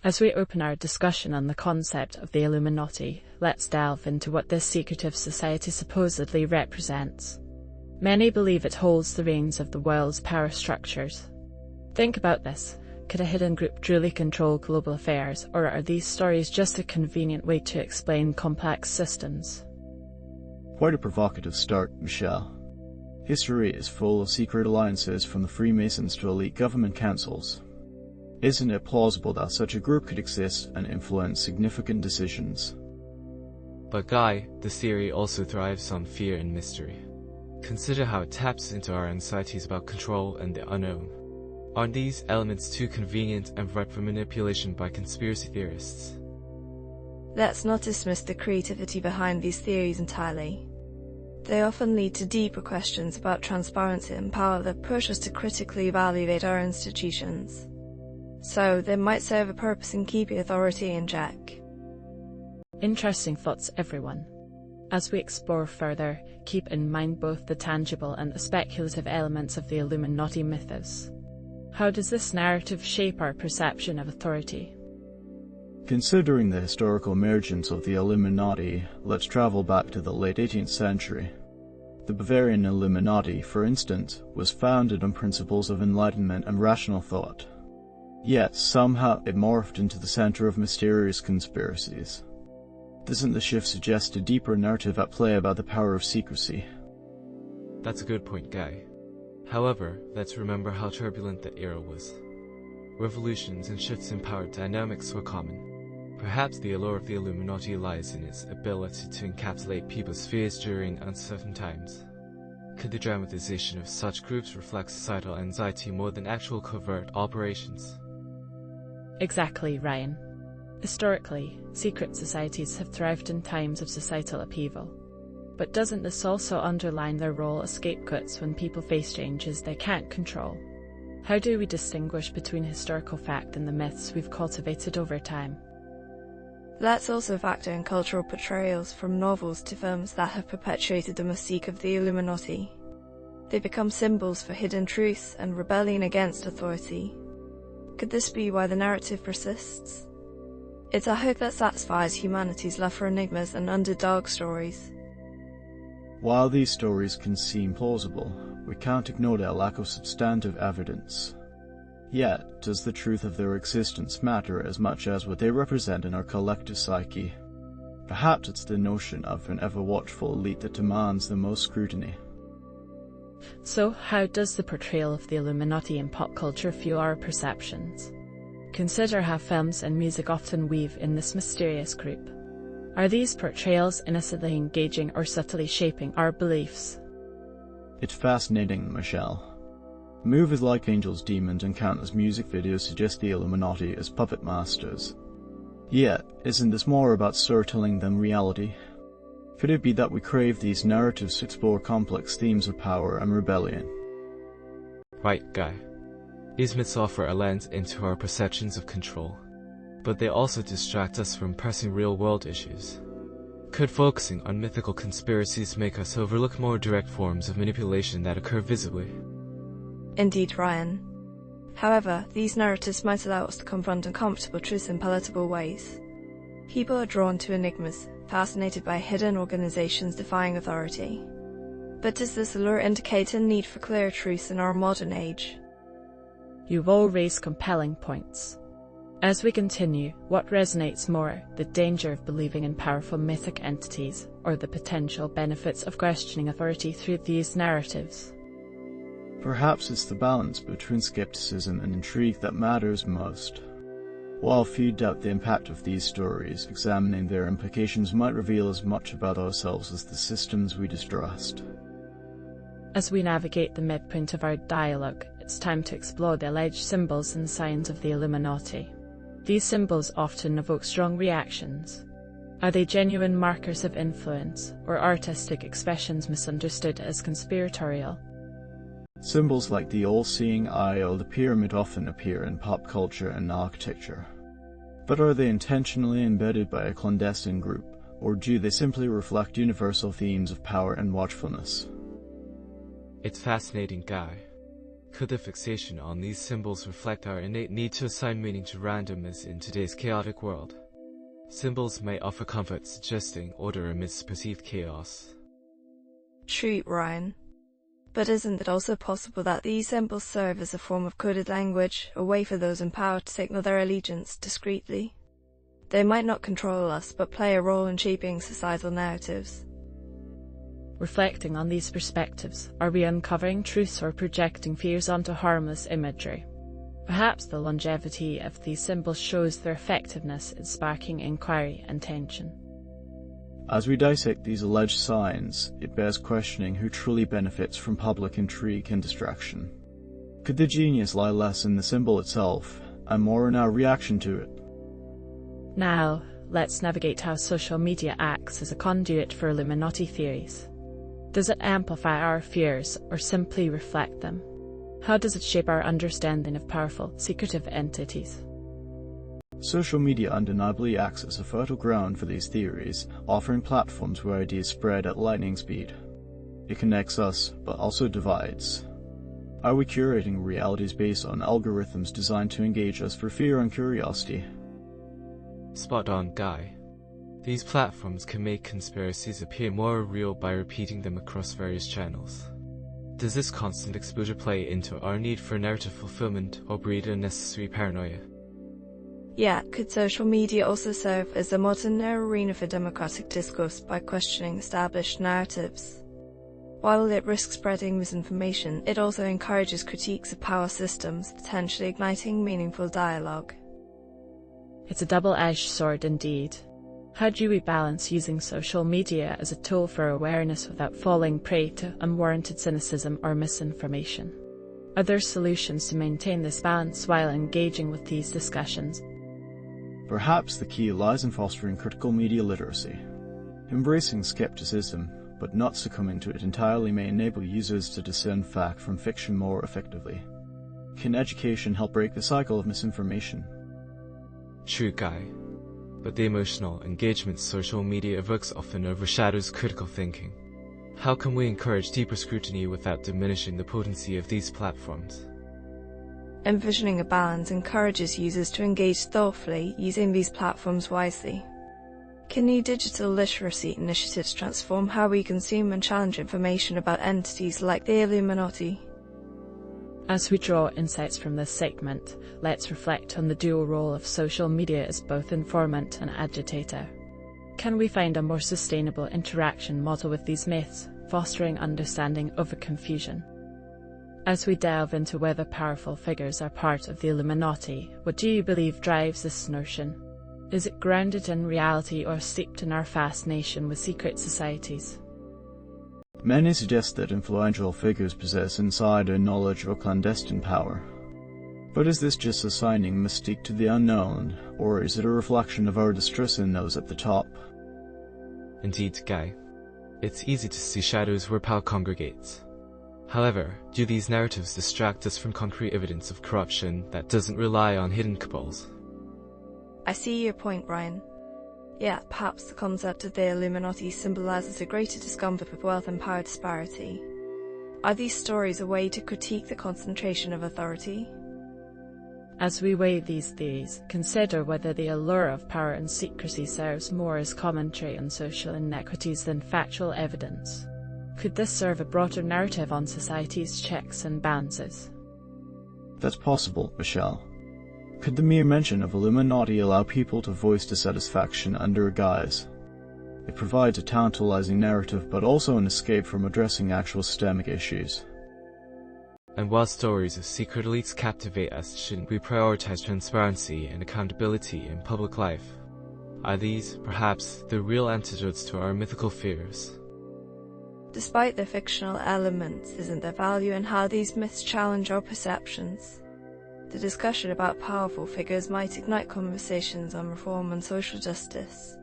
As we open our discussion on the concept of the Illuminati, let's delve into what this secretive society supposedly represents. Many believe it holds the reins of the world's power structures. Think about this. Could a hidden group truly control global affairs, or are these stories just a convenient way to explain complex systems? Quite a provocative start, Michelle. History is full of secret alliances from the Freemasons to elite government councils. Isn't it plausible that such a group could exist and influence significant decisions? But Guy, the theory also thrives on fear and mystery. Consider how it taps into our anxieties about control and the unknown. Aren't these elements too convenient and ripe for manipulation by conspiracy theorists? Let's not dismiss the creativity behind these theories entirely. They often lead to deeper questions about transparency and power that push us to critically evaluate our institutions. So they might serve a purpose in keeping authority in check. Interesting thoughts, everyone. As we explore further, keep in mind both the tangible and the speculative elements of the Illuminati mythos. How does this narrative shape our perception of authority? Considering the historical emergence of the Illuminati, let's travel back to the late 18th century. The Bavarian Illuminati, for instance, was founded on principles of enlightenment and rational thought. Yet, somehow, it morphed into the center of mysterious conspiracies. Doesn't the shift suggest a deeper narrative at play about the power of secrecy? That's a good point, Guy. However, let's remember how turbulent the era was. Revolutions and shifts in power dynamics were common. Perhaps the allure of the Illuminati lies in its ability to encapsulate people's fears during uncertain times. Could the dramatization of such groups reflect societal anxiety more than actual covert operations? Exactly, Ryan. Historically, secret societies have thrived in times of societal upheaval. But doesn't this also underline their role as scapegoats when people face changes they can't control? How do we distinguish between historical fact and the myths we've cultivated over time? Let's also factor in cultural portrayals from novels to films that have perpetuated the mystique of the Illuminati. They become symbols for hidden truths and rebellion against authority. Could this be why the narrative persists? It's a hook that satisfies humanity's love for enigmas and underdog stories. While these stories can seem plausible, we can't ignore their lack of substantive evidence. Yet, does the truth of their existence matter as much as what they represent in our collective psyche? Perhaps it's the notion of an ever-watchful elite that demands the most scrutiny. So, how does the portrayal of the Illuminati in pop culture fuel our perceptions? Consider how films and music often weave in this mysterious group. Are these portrayals innocently engaging or subtly shaping our beliefs? It's fascinating, Michelle. Movies like Angel's Demons and countless music videos suggest the Illuminati as puppet masters. Yet, isn't this more about storytelling than reality? Could it be that we crave these narratives to explore complex themes of power and rebellion? Right, Guy. These myths offer a lens into our perceptions of control, but they also distract us from pressing real-world issues. Could focusing on mythical conspiracies make us overlook more direct forms of manipulation that occur visibly? Indeed, Ryan. However, these narratives might allow us to confront uncomfortable truths in palatable ways. People are drawn to enigmas, fascinated by hidden organizations defying authority. But does this allure indicate a need for clear truths in our modern age? You've all raised compelling points. As we continue, what resonates more, the danger of believing in powerful mythic entities, or the potential benefits of questioning authority through these narratives? Perhaps it's the balance between skepticism and intrigue that matters most. While few doubt the impact of these stories, examining their implications might reveal as much about ourselves as the systems we distrust. As we navigate the midpoint of our dialogue, it's time to explore the alleged symbols and signs of the Illuminati. These symbols often evoke strong reactions. Are they genuine markers of influence, or artistic expressions misunderstood as conspiratorial? Symbols like the all-seeing eye or the pyramid often appear in pop culture and architecture. But are they intentionally embedded by a clandestine group, or do they simply reflect universal themes of power and watchfulness? It's fascinating, Guy. Could the fixation on these symbols reflect our innate need to assign meaning to randomness in today's chaotic world? Symbols may offer comfort, suggesting order amidst perceived chaos. True, Ryan. But isn't it also possible that these symbols serve as a form of coded language, a way for those in power to signal their allegiance discreetly? They might not control us, but play a role in shaping societal narratives. Reflecting on these perspectives, are we uncovering truths or projecting fears onto harmless imagery? Perhaps the longevity of these symbols shows their effectiveness in sparking inquiry and tension. As we dissect these alleged signs, it bears questioning who truly benefits from public intrigue and distraction. Could the genius lie less in the symbol itself, and more in our reaction to it? Now, let's navigate how social media acts as a conduit for Illuminati theories. Does it amplify our fears or simply reflect them? How does it shape our understanding of powerful, secretive entities? Social media undeniably acts as a fertile ground for these theories, offering platforms where ideas spread at lightning speed. It connects us, but also divides. Are we curating realities based on algorithms designed to engage us for fear and curiosity? Spot on, Guy. These platforms can make conspiracies appear more real by repeating them across various channels. Does this constant exposure play into our need for narrative fulfillment or breed unnecessary paranoia? Yeah, could social media also serve as a modern arena for democratic discourse by questioning established narratives? While it risks spreading misinformation, it also encourages critiques of power systems, potentially igniting meaningful dialogue. It's a double-edged sword indeed. How do we balance using social media as a tool for awareness without falling prey to unwarranted cynicism or misinformation? Are there solutions to maintain this balance while engaging with these discussions? Perhaps the key lies in fostering critical media literacy. Embracing skepticism, but not succumbing to it entirely, may enable users to discern fact from fiction more effectively. Can education help break the cycle of misinformation? True, Guy. But the emotional engagement social media evokes often overshadows critical thinking. How can we encourage deeper scrutiny without diminishing the potency of these platforms? Envisioning a balance encourages users to engage thoughtfully, using these platforms wisely. Can new digital literacy initiatives transform how we consume and challenge information about entities like the Illuminati? As we draw insights from this segment, let's reflect on the dual role of social media as both informant and agitator. Can we find a more sustainable interaction model with these myths, fostering understanding over confusion? As we delve into whether powerful figures are part of the Illuminati, what do you believe drives this notion? Is it grounded in reality or steeped in our fascination with secret societies? Many suggest that influential figures possess insider knowledge or clandestine power. But is this just assigning mystique to the unknown, or is it a reflection of our distrust in those at the top? Indeed, Guy. It's easy to see shadows where power congregates. However, do these narratives distract us from concrete evidence of corruption that doesn't rely on hidden cabals? I see your point, Ryan. Yeah, perhaps the concept of the Illuminati symbolizes a greater discomfort with wealth and power disparity. Are these stories a way to critique the concentration of authority? As we weigh these theories, consider whether the allure of power and secrecy serves more as commentary on social inequities than factual evidence. Could this serve a broader narrative on society's checks and balances? That's possible, Michelle. Could the mere mention of Illuminati allow people to voice dissatisfaction under a guise? It provides a tantalizing narrative, but also an escape from addressing actual systemic issues. And while stories of secret elites captivate us, shouldn't we prioritize transparency and accountability in public life? Are these, perhaps, the real antidotes to our mythical fears? Despite their fictional elements, isn't there value in how these myths challenge our perceptions? The discussion about powerful figures might ignite conversations on reform and social justice.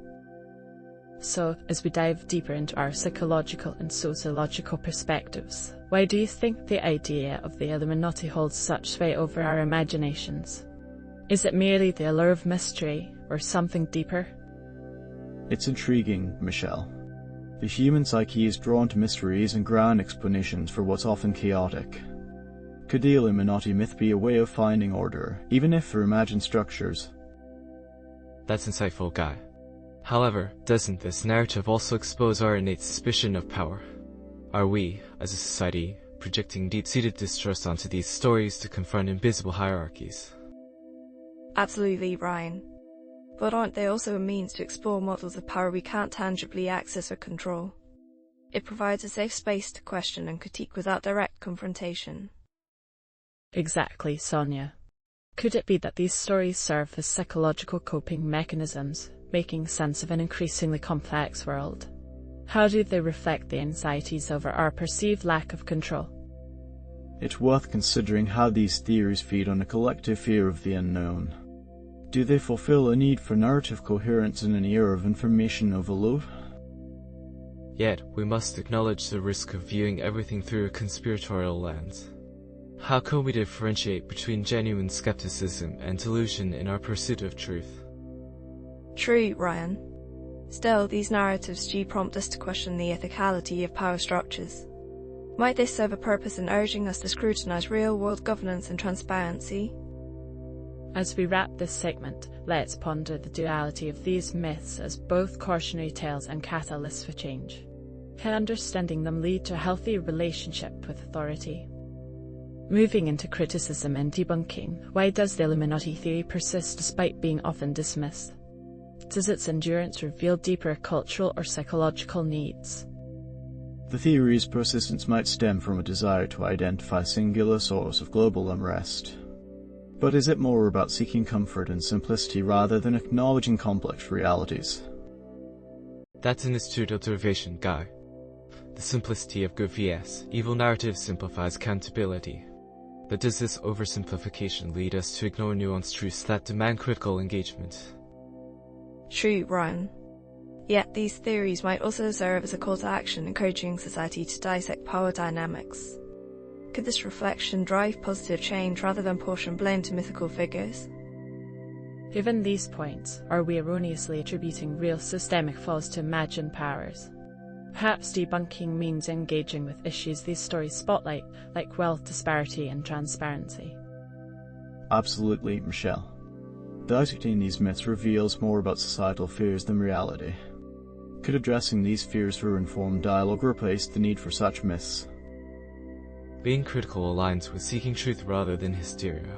So, as we dive deeper into our psychological and sociological perspectives, why do you think the idea of the Illuminati holds such sway over our imaginations? Is it merely the allure of mystery, or something deeper? It's intriguing, Michelle. The human psyche is drawn to mysteries and grand explanations for what's often chaotic. Could the Illuminati myth be a way of finding order, even if through imagined structures? That's insightful, Guy. However, doesn't this narrative also expose our innate suspicion of power? Are we, as a society, projecting deep-seated distrust onto these stories to confront invisible hierarchies? Absolutely, Ryan. But aren't they also a means to explore models of power we can't tangibly access or control? It provides a safe space to question and critique without direct confrontation. Exactly, Sonia. Could it be that these stories serve as psychological coping mechanisms, making sense of an increasingly complex world? How do they reflect the anxieties over our perceived lack of control? It's worth considering how these theories feed on a collective fear of the unknown. Do they fulfill a need for narrative coherence in an era of information overload? Yet, we must acknowledge the risk of viewing everything through a conspiratorial lens. How can we differentiate between genuine skepticism and delusion in our pursuit of truth? True, Ryan. Still, these narratives do prompt us to question the ethicality of power structures. Might they serve a purpose in urging us to scrutinize real-world governance and transparency? As we wrap this segment, let's ponder the duality of these myths as both cautionary tales and catalysts for change. Can understanding them lead to a healthy relationship with authority? Moving into criticism and debunking, why does the Illuminati theory persist despite being often dismissed? Does its endurance reveal deeper cultural or psychological needs? The theory's persistence might stem from a desire to identify a singular source of global unrest. But is it more about seeking comfort and simplicity rather than acknowledging complex realities? That's an astute observation, Guy. The simplicity of good vs. evil narrative simplifies accountability. But does this oversimplification lead us to ignore nuanced truths that demand critical engagement? True, Ryan. Yet these theories might also serve as a call to action, encouraging society to dissect power dynamics. Could this reflection drive positive change rather than portion blame to mythical figures? Given these points, are we erroneously attributing real systemic flaws to imagined powers? Perhaps debunking means engaging with issues these stories spotlight, like wealth disparity and transparency. Absolutely, Michelle. Dissecting these myths reveals more about societal fears than reality. Could addressing these fears through informed dialogue replace the need for such myths? Being critical aligns with seeking truth rather than hysteria.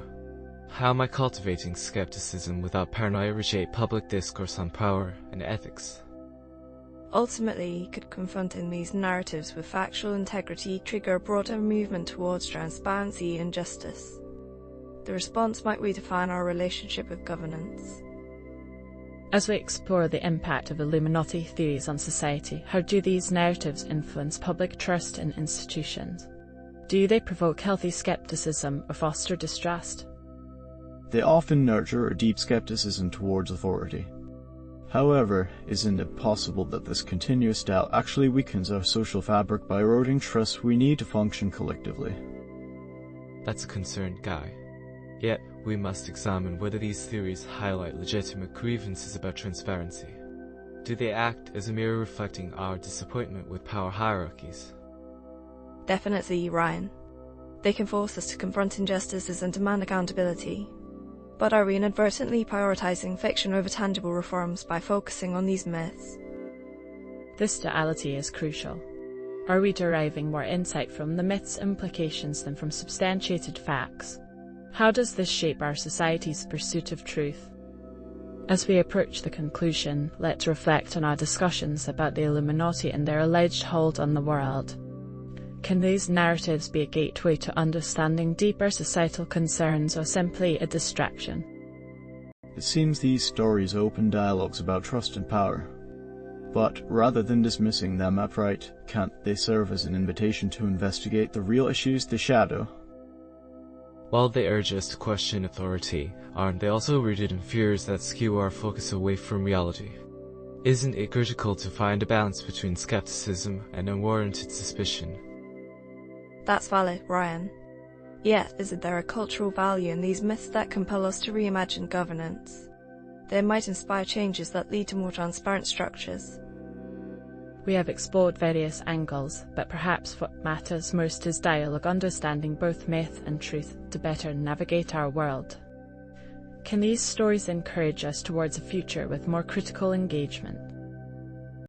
How am I cultivating skepticism without paranoia reshape public discourse on power and ethics? Ultimately, could confronting these narratives with factual integrity trigger a broader movement towards transparency and justice? The response might redefine our relationship with governance. As we explore the impact of Illuminati theories on society, how do these narratives influence public trust in institutions? Do they provoke healthy skepticism or foster distrust? They often nurture a deep skepticism towards authority. However, isn't it possible that this continuous doubt actually weakens our social fabric by eroding trust we need to function collectively? That's a concern, Guy. Yet, we must examine whether these theories highlight legitimate grievances about transparency. Do they act as a mirror reflecting our disappointment with power hierarchies? Definitely, Ryan. They can force us to confront injustices and demand accountability. But are we inadvertently prioritizing fiction over tangible reforms by focusing on these myths? This duality is crucial. Are we deriving more insight from the myth's implications than from substantiated facts? How does this shape our society's pursuit of truth? As we approach the conclusion, let's reflect on our discussions about the Illuminati and their alleged hold on the world. Can these narratives be a gateway to understanding deeper societal concerns or simply a distraction? It seems these stories open dialogues about trust and power. But rather than dismissing them outright, can't they serve as an invitation to investigate the real issues they shadow? While they urge us to question authority, aren't they also rooted in fears that skew our focus away from reality? Isn't it critical to find a balance between skepticism and unwarranted suspicion? That's valid, Ryan. Yet, isn't there a cultural value in these myths that compel us to reimagine governance? They might inspire changes that lead to more transparent structures. We have explored various angles, but perhaps what matters most is dialogue, understanding both myth and truth to better navigate our world. Can these stories encourage us towards a future with more critical engagement?